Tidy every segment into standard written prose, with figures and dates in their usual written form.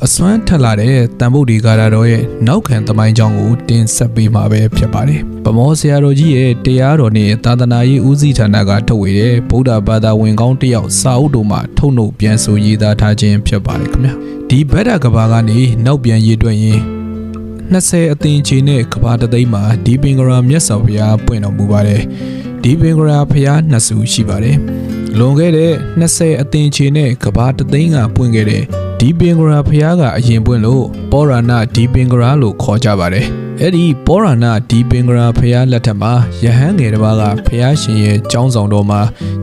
အစွမ်းထက်လာတဲ့တန်ဖို့ဒီကာတာတော်ရဲ့နောက်ခံသမိုင်းကြောင်းကိုတင်ဆက်ပေးမှာပဲဖြစ်ပါတယ်။ဗမောဆရာတော်ကြီးရဲ့တရားတော်နဲ့သာသနာရေးဦးစီးဌာနကထုတ်ဝေတဲ့ဗုဒ္ဓဘာသာဝင်ကောင်းတစ်ယောက်စာအုပ်တို့မှာထုတ်နှုတ်ပြန်ဆိုရေးသားထားခြင်းဖြစ်ပါတယ်ခင်ဗျာ။ဒီဗဒ္ဒကဘာကနေနောက်ပြန်ရေးတွက်ရင်20အသင်ချေနဲ့ကဘာတသိမ်းမှာဒီပင်ကရာမြတ်စွာဘုရားပွင့်တော်မူပါတယ်။ဒီပင်ကရာဘုရားနှစ်ဆူရှိပါတယ်။လွန်ခဲ့တဲ့20အသင်ချေနဲ့ကဘာတသိမ်းကပွင့်ခဲ့တဲ့ဒီပင်ကရာဖျားကအရင်ပွင့်လို့ပောရဏဒီပင်ကရာလို့ခေါ်ကြပါတယ်။အဲ့ဒီပောရဏဒီပင်ကရာဖျားလက်ထက်မှာယဟန်ငယ်တစ်ပါးကဖျားရှင်ရဲ့ကျောင်းဆောင်တော်မှာ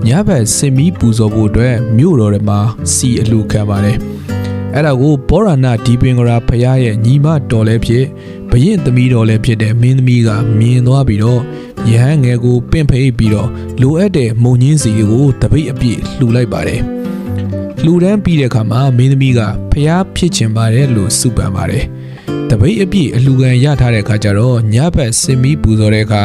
ညဘက်စင်မီပူဇော်ဖို့အတွက်မြို့တော်ထဲမှာစီအလှခံပါတယ်။အဲ့ဒါကိုပောရဏဒီပင်ကရာဖျားရဲ့ညီမတော်လည်းဖြစ်ဘရင်သမီးတော်လည်းဖြစ်တဲ့မင်းသမီးကမြင်သွားပြီးတော့ယဟန်ငယ်ကိုပင့်ဖိတ်ပြီးတော့လိုအပ်တဲ့မုံညင်းစီကိုတပိတ်အပြည့်လှူလိုက်ပါတယ်။လူတန်းပြီးတဲ့အခါမှာမင်းသမီးကဖျားဖြစ်ချင်ပါတယ်လို့စုပန်ပါတယ်။တပိတ်အပြည့်အလူခံရထားတဲ့အခါကျတော့ညဘက်စင်မီပူဇော်တဲ့အခါ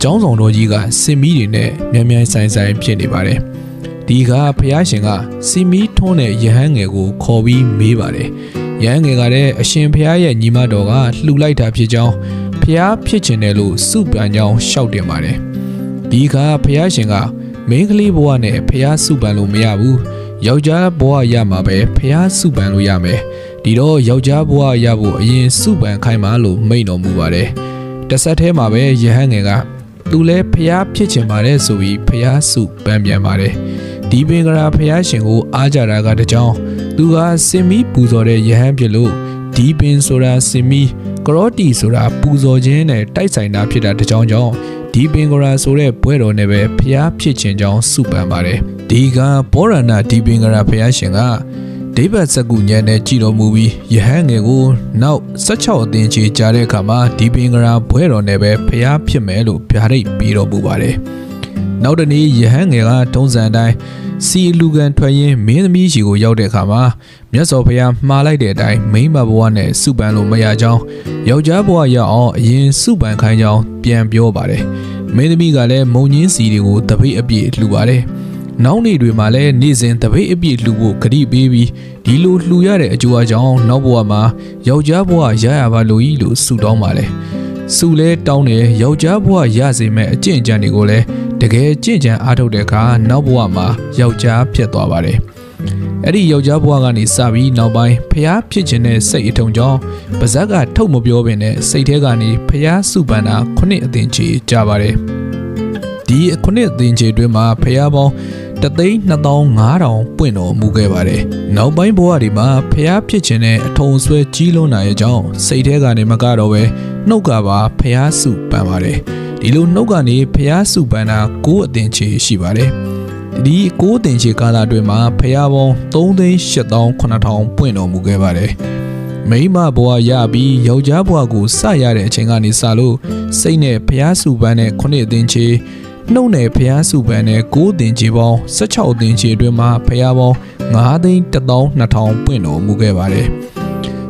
ကျောင်းဆောင်တော်ကြီးကစင်မီတွေနဲ့မြန်မြန်ဆိုင်ဆိုင်ဖြစ်နေပါတယ်။ဒီကဖျားရှင်ကစင်မီထွန်းတဲ့ယဟန်ငယ်ကိုခေါ်ပြီးမေးပါတယ်။ယဟန်ငယ်ကလည်းအရှင်ဖျားရဲ့ညီမတော်ကလှူလိုက်တာဖြစ်ကြောင်းဖျားဖြစ်ချင်တယ်လို့စုပန်ကြောင်းရှောက်တင်ပါတယ်။ဒီကဖျားရှင်ကမင်းကလေးဘဝနဲ့ဖျားစုပန်လို့မရဘူး။ယောက်ျားဘဝရမှာပဲဖျားစုပန်လို့ရမယ်ဒီတော့ယောက်ျားဘဝရဖို့အရင်စုပန်ခိုင်းပါလို့မိန့်တော်မူပါတယ်တဆက်ထဲမှာပဲယဟန်ငယ်ကသူလဲဖျားဖြစ်ချင်ပါတယ်ဆိုပြီးဖျားစုပန်ပြန်ပါတယ်ဒီပင်ကရာဖျားရှင်ကိုအားကြတာကတကြောင်သူကစင်မီပူဇော်တဲ့ယဟန်ဖြစ်လို့ဒီပင်ဆိုတာစင်မီကရောတီဆိုတာပူဇော်ခြင်းနဲ့တိုက်ဆိုင်တာဖြစ်တာတကြောင်ကြောင့်ဒီပင်ကရာဆိုတဲ့ဘွဲတော်နဲ့ပဲဖျားဖြစ်ခြင်းကြောင့်စုပန်ပါတယ်ဒီကဘောရဏဒီပင်ကရာဖျားရှင်ကဒိဗတ်စကုညံနဲ့ကြည်တော်မူပြီးယဟန်ငယ်ကိုနောက်16အသင်ချေကြားတဲ့အခါမှာဒီပင်ကရာဘွဲတော်နဲ့ပဲဖျားဖြစ်မယ်လို့ဗျာဒိတ်ပြီးတော်မူပါတယ်နောက်တနေ့ယဟန်ငယ်ကထုံးစံတိုင်းစီလူကန်ထွက်ရင်းမင်းသမီးရှိကိုရောက်တဲ့အခါမှာမြတ်စွာဘုရားမှားလိုက်တဲ့အတိုင်းမိန်းမဘဝနဲ့စုပန်လို့မရကြောင်းယောက်ျားဘဝရအောင်အရင်စုပန်ခိုင်းကြောင်းပြန်ပြောပါတယ်မင်းသမီးကလည်းမုံညင်းစီတွေကိုတပိတ်အပြည့်လှူပါတယ်နောက်နေ့တွေမှာလည်းနေ့စဉ်တပိတ်အပြည့်လှူဖို့ဂရုပေးပြီးဒီလိုလှူရတဲ့အကျိုးအကြောင်းနောက်ဘဝမှာယောက်ျားဘဝရရပါလို့ဤလို့ဆုတောင်းပါတယ်ဆုလဲတောင်းတယ်ယောက်ျားဘဝရစေမဲ့အကျင့်ကြံတွေကိုလည်းတကယ်ကျင့်ကြံအားထုတ်တဲ့အခါနောက်ဘဝမှာယောက်ျားဖြစ်သွားပါတယ်အဲ့ဒီယောက်ျားဘဝကနေစပြီးနောက်ပိုင်းဖျားဖြစ်ခြင်းနဲ့စိတ်အထုံကြောင့်ပါဇက်ကထုတ်မပြောပင်နဲ့စိတ်ထဲကနေဖျားစုပန်တာ9အသင်ချေကြပါတယ်ဒီ9အသင်ချေတွင်မှာဖျားပေါင်း1,25,000ပွင့်တော်မူခဲ့ပါတယ်နောက်ပိုင်းဘဝဒီမှာဖျားဖြစ်ခြင်းနဲ့အထုံဆွဲကြီးလွန်းလာရဲ့ကြောင့်စိတ်ထဲကနေမကတော့ပဲနှုတ်ကပါဖျားစုပန်ပါတယ်ဒီလိုနှုတ်ကနေဖျားစုပန်တာ9အသင်ချေရှိပါတယ်ဒီ9အသင်ချေကာလအတွင်းမှာဖျားပေါင်း3,8,9,000ပွင့်တော်မူခဲ့ပါတယ်မိမဘဝရပြီးယောက်ျားဘဝကိုစရတဲ့အချိန်ကနေစလို့စိတ်နဲ့ဖျားစုပန်တဲ့9အသင်ချေနှုတ်နဲ့ဖျားစုပန်တဲ့9အသင်ချေပေါင်း16အသင်ချေအတွင်းမှာဖျားပေါင်း9,12,000ပွင့်တော်မူခဲ့ပါတယ်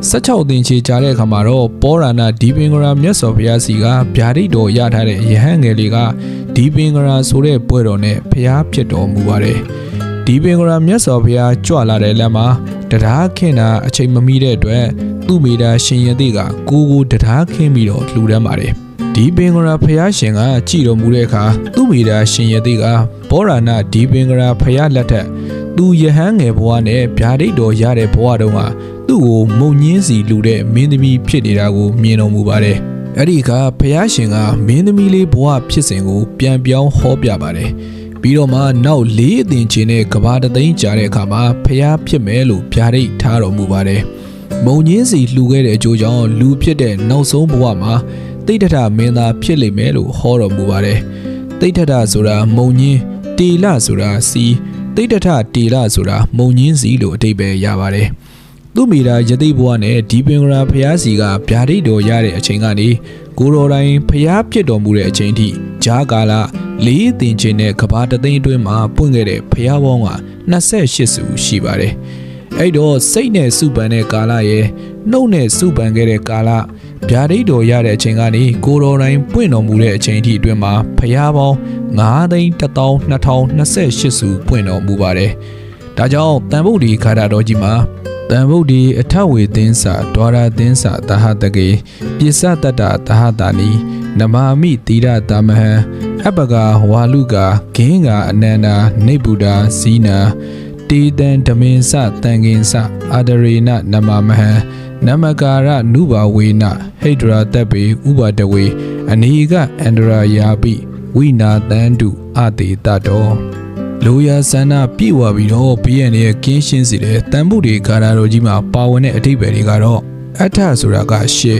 16အသင်ချေကြားတဲ့အခါမှာတော့ပောရဏဒီပင်ကရာမြတ်စွာဘုရားစီကဗျာဒိတ်တော်ရထားတဲ့ယဟန်ငယ်လေးကဒီပင်ကရာဆိုတဲ့ပွဲတော်နဲ့ဖျားဖြစ်တော်မူပါတယ်ဒီပင်ကရာမြတ်စွာဘုရားကြွလာတဲ့လမ်းမှာတရားခင်းတာအချိန်မမီတဲ့အတွက်သူ့မိသားရှင်ရသေးကကိုတရားခင်းပြီးတော့လှူဒန်းပါတယ်ဒီပင်ကရာဖျားရှင်ကကြည်တော်မူတဲ့အခါသူ့မိသားရှင်ရသေးကပောရဏဒီပင်ကရာဖျားလက်ထက်သူယဟန်ငယ်ဘဝနဲ့ဗျာဒိတ်တော်ရတဲ့ဘဝတုန်းကသူ့ကိုမုံညင်းစီလူတဲ့မင်းသမီးဖြစ်နေတာကိုမြင်တော်မူပါတယ်အဲ့ဒီကဖျားရှင်ကမင်းသမီးလေးဘဝဖြစ်စဉ်ကိုပြန်ပြောင်းဟောပြပါတယ်ပြီးတော့မှနောက်4အသင်ချေနဲ့ကဘာတသိန်းကြာတဲ့အခါမှာဖျားဖြစ်မယ်လို့ဗျာဒိတ်ထားတော်မူပါတယ်မုံညင်းစီလှူခဲ့တဲ့အကျိုးကြောင့်လူဖြစ်တဲ့နောက်ဆုံးဘဝမှာတိဋ္ဌထမင်းသားဖြစ်လိမ့်မယ်လို့ဟောတော်မူပါတယ်တိဋ္ဌထဆိုတာမုံညင်းတေလဆိုတာစီတိဋ္ဌထတေလဆိုတာမုံညင်းစီလို့အဓိပ္ပာယ်ရပါတယ်သူ့မိသားယသိဘဝနဲ့ဒီပင်ကရာဖျားစီကဗျာဒိတ်တော်ရတဲ့အချိန်ကနေကိုတော်တိုင်းဖျားဖြစ်တော်မူတဲ့အချိန်ထိဂျားကာလ4အသင်ချေနဲ့ကဘာတသိန်းအတွင်းမှာပွင့်ခဲ့တဲ့ဖျားပေါင်းက28စုရှိပါတယ်အဲ့တော့စိတ်နဲ့စုပန်တဲ့ကာလရဲ့နှုတ်နဲ့စုပန်ခဲ့တဲ့ကာလဗျာဒိတ်တော်ရတဲ့အချိန်ကနေကိုတော်တိုင်းပွင့်တော်မူတဲ့အချိန်ထိအတွင်းမှာဖျားပေါင်း9,12,028စုပွင့်တော်မူပါတယ်ဒါကြောင့်တန်ဗုဒ္ဓီခါရတော်ကြီးမှာ တန်ဗုဒ္ဓေအထဝေသင်းစာဒွါရသင်းစာသဟတကေပိစတတ္တသဟတာနိနမာမိတိရတမဟံအပကဝါလူကဂင်းကအနန္တာနေဗုဒ္ဓဇီနာတေတံဓမင်္စတန်ကင်္စအာဒရေနနမမဟံနမကာရနုဘာဝေနဟိတရာတက်ပေဥပတဝေအနေကအန္တရာယာပိဝိနာတန္တုအတေတတောလိုရာဆန္ဒပြည့်ဝပြီးတော့ဘေးရန်ရဲ့ကင်းရှင်းစေတဲ့တန်ဖို့တွေဂါရတော်ကြီးမှာပါဝင်တဲ့အဓိပ္ပာယ်တွေကတော့အထဆိုတာက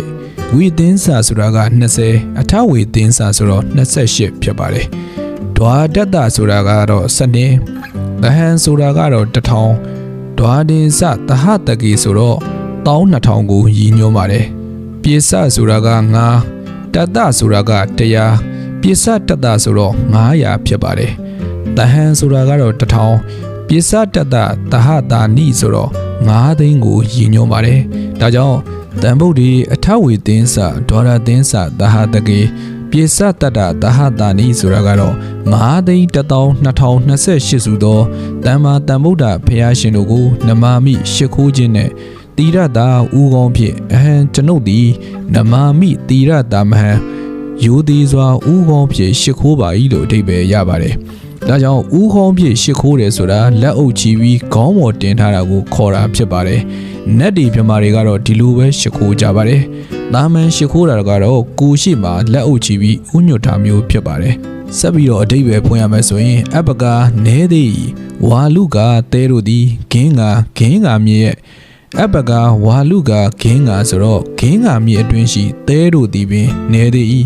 8ဝိသင်းစာဆိုတာက20အထဝေသင်းစာဆိုတော့28ဖြစ်ပါတယ်ဒွါတတ္တဆိုတာကတော့7သဟံဆိုတာကတော့1000ဒွါတင်စသဟတကေဆိုတော့12000ကိုရည်ညွှန်းပါတယ်ပြေစဆိုတာက9တတ္တဆိုတာက100ပြေစတတ္တဆိုတော့900ဖြစ်ပါတယ်တဟံဆိုတာကတော့1000ပိစတတ္တသဟတာနိဆိုတော့9သိန်းကိုရည်ညွှန်းပါတယ်ဒါကြောင့်တန်ဗုဒ္ဓေအထဝေသင်းစာဒွါရသင်းစာသဟတကေပိစတတ္တသဟတာနိဆိုတာကတော့9သိန်း12028စုသောတမ္မာတန်ဗုဒ္ဓဘုရားရှင်တို့ကိုနမာမိရှ िख ိုးခြင်းနဲ့တိရတာဥကောင်းဖြင့်အဟံကျွန်ုပ်သည်နမာမိတိရတာမဟံယောသည်စွာဥကောင်းဖြင့်ရှ िख ိုးပါ၏လို့အဓိပ္ပာယ်ရပါတယ်ဒါကြောင့်ဥခေါင်းပြည့်ရှ िख ိုးတယ်ဆိုတာလက်အုပ်ချီပြီးခေါင်းပေါ်တင်ထားတာကိုခေါ်တာဖြစ်ပါတယ်။နတ်ဒီပြမာတွေကတော့ဒီလိုပဲရှ िख ိုးကြပါတယ်။သာမန်ရှ िख ိုးတာကတော့ကိုရှိမှလက်အုပ်ချီပြီးဥညွတ်တာမျိုးဖြစ်ပါတယ်။ဆက်ပြီးတော့အဓိပ္ပာယ်ဖွင့်ရမယ်ဆိုရင်အပကာနဲသည်ဝါလူကတဲတို့သည်ဂင်းကမြေရဲ့အပကာဝါလူကဂင်းကဆိုတော့ဂင်းကမြေအတွင်းရှိတဲတို့သည်ပင်နဲသည်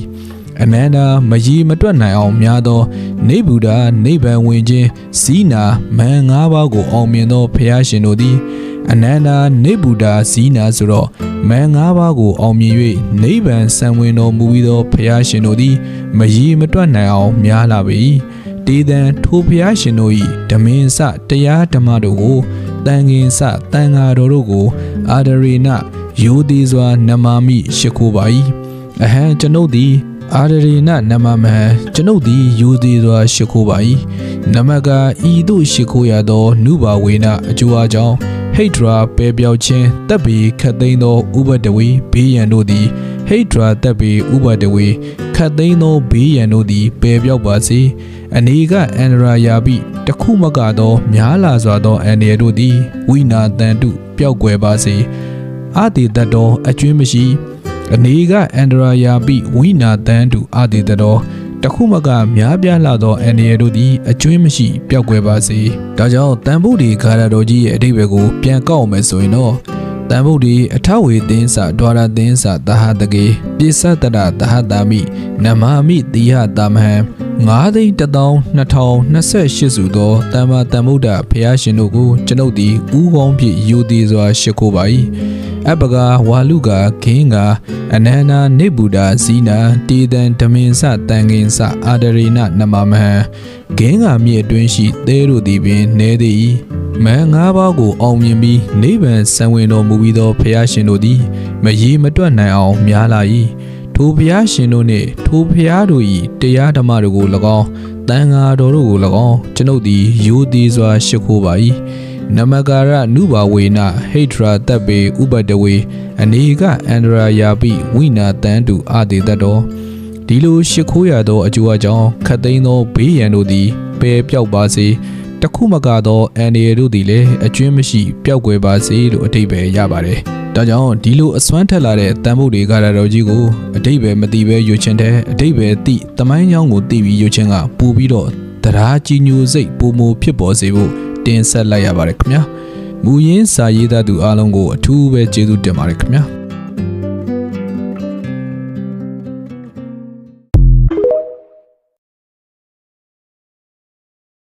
အနန္တာမကြီးမတွက်နိုင်အောင်များသောနေဗုဒ္ဓနိဗ္ဗာန်ဝင်ခြင်းဇီနာမန်၅ပါးကိုအောင်မြင်သောဘုရားရှင်တို့သည်အနန္တာနေဗုဒ္ဓဇီနာဆိုတော့မန်၅ပါးကိုအောင်မြင်၍နိဗ္ဗာန်ဆံဝင်တော်မူပြီးသောဘုရားရှင်တို့သည်မကြီးမတွက်နိုင်အောင်များလာပေ၏တေတံထိုဘုရားရှင်တို့၏ဓမင်္စတရားဓမ္မတို့ကိုတန်ကင်္စတန်ဃာတော်တို့ကိုအာဒရေနယောတိစွာနမာမိရှ िख ိုးပါ၏အဟံကျွန်ုပ်သည်အာဒရေနနမမဟံကျွန်ုပ်သည်ယောသေးစွာရှ िख ိုးပါ၏နမကဤသို့ရှ िख ိုးရသောနုဘာဝေနအကျိုးအကြောင်းဟိတ်ဒရာပေပြောက်ခြင်းတပ်ပေခတ်သိမ်းသောဥပတဝေဘေးရန်တို့သည်ဟိတ်ဒရာတပ်ပေဥပတဝေခတ်သိမ်းသောဘေးရန်တို့သည်ပေပြောက်ပါစေအနေကအန္တရာယာပိတခုမကသောများလာစွာသောအန္တရာယ်တို့သည်ဝိနာတန်တုပျောက်ကွယ်ပါစေအာတိတတော်အကျွင်းမရှိအနေကအန္တရာယာပိဝိနာတန်တုအာတိတတော်တခုမကများပြားလာသောအန္တရာယ်တို့သည်အကျွင်းမရှိပျောက်ကွယ်ပါစေဒါကြောင့်တန်ဖို့ဒီဂါရတော်ကြီးရဲ့အဓိပ္ပာယ်ကိုပြန်ကောက်မယ်ဆိုရင်တော့တန်ဖို့ဒီအထဝေသင်းစာဒွါရသင်းစာသဟတကေပိစတတသဟတာမိနမာမိတိဟတာမဟံ9,12028စုသောတမ္မာတမ္ဗုဒ္ဓဘုရားရှင်တို့ကိုကျွန်ုပ်သည်ဥကောင်းဖြင့်ယူသည်စွာရှ िख ိုးပါ၏အပကာဝါလူကဂင်းကအနန္နာနေဗုဒ္ဓဇီနာတေတံဓမင်္စတန်ကင်္စအာဒရေနနမမဟံဂင်းကမြေအတွင်းရှိသဲတို့သည်ပင်နေသည်မန်၅ပါးကိုအောင်မြင်ပြီးနိဗ္ဗာန်ဆံဝင်တော်မူပြီးသောဘုရားရှင်တို့သည်မရေမတွက်နိုင်အောင်များလာ၏ထိုဘုရားရှင်တို့နှင့်ထိုဘုရားတို့၏တရားဓမ္မတို့ကို၎င်းတန်ဃာတော်တို့ကို၎င်းကျွန်ုပ်သည်ယောသေးစွာရှ िख ိုးပါ၏နမကာရနုဘာဝေနဟိတရာတပ်ပေဥပတဝေအနေကအန္တရာယာပိဝိနာတန်တုအာတိတတော်ဒီလိုရှ िख ိုးရသောအကျိုးအကြောင်းခတ်သိမ်းသောဘေးရန်တို့သည်ပယ်ပြောက်ပါစေတခုမကသောအန္တရာယ်တို့သည်လည်းအကျွင်းမရှိပျောက်ကွယ်ပါစေလို့အဓိပ္ပာယ်ရပါတယ်ဒါကြောင့်ဒီလိုအစွမ်းထက်လာတဲ့တန်ဖို့တွေကရာတော်ကြီးကိုအဓိပ္ပာယ်မသိဘဲယူခြင်းတဲ့အဓိပ္ပာယ်သိတမိုင်းကြောင်းကိုသိပြီးယူခြင်းကပို့ပြီးတော့တရားကြီးညိုစိတ်ပုံမဖြစ်ပေါ်စေဖို့တင်ဆက်လိုက်ရပါတယ်ခင်ဗျာမူရင်းစာရေးသားသူအားလုံးကိုအထူးပဲကျေးဇူးတင်ပါတယ်ခင်ဗျာ